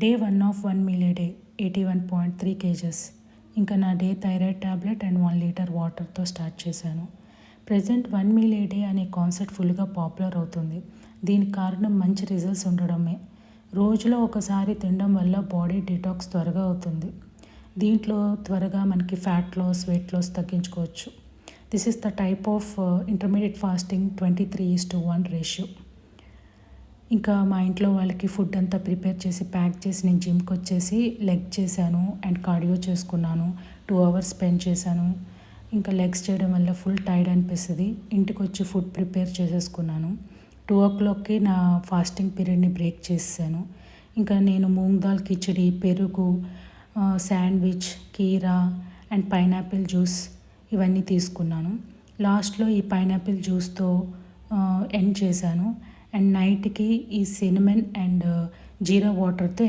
Day 1 of 1 meal A day 81.3 kgs. ఇంకా నా day thyroid tablet and 1 litre వాటర్తో start చేశాను. ప్రజెంట్ 1 మీల్ ఏ day అనే కాన్సెప్ట్ ఫుల్గా పాపులర్ అవుతుంది. దీనికి కారణం మంచి రిజల్ట్స్ ఉండడమే. రోజులో ఒకసారి తినడం వల్ల బాడీ డిటాక్స్ త్వరగా అవుతుంది. దీంట్లో త్వరగా మనకి ఫ్యాట్ లాస్, వెయిట్ లాస్ తగ్గించుకోవచ్చు. This is the type of intermediate fasting 23:1 ratio. ఇంకా మా ఇంట్లో వాళ్ళకి ఫుడ్ అంతా ప్రిపేర్ చేసి ప్యాక్ చేసి నేను జిమ్కి వచ్చేసి లెగ్ చేశాను అండ్ కార్డియో చేసుకున్నాను. 2 hours స్పెండ్ చేశాను. ఇంకా లెగ్స్ చేయడం వల్ల ఫుల్ టైర్డ్ అనిపిస్తుంది. ఇంటికి వచ్చి ఫుడ్ ప్రిపేర్ చేసేసుకున్నాను. 2 o'clockకి నా ఫాస్టింగ్ పీరియడ్ని బ్రేక్ చేసాను. ఇంకా నేను మూంగ్ దాల్ కిచడి, పెరుగు, శాండ్విచ్, కీరా అండ్ పైనాపిల్ జ్యూస్ ఇవన్నీ తీసుకున్నాను. లాస్ట్లో ఈ పైనాపిల్ జ్యూస్తో ఎండ్ చేశాను. అండ్ నైట్కి ఈ సినమన్ అండ్ జీరా వాటర్తో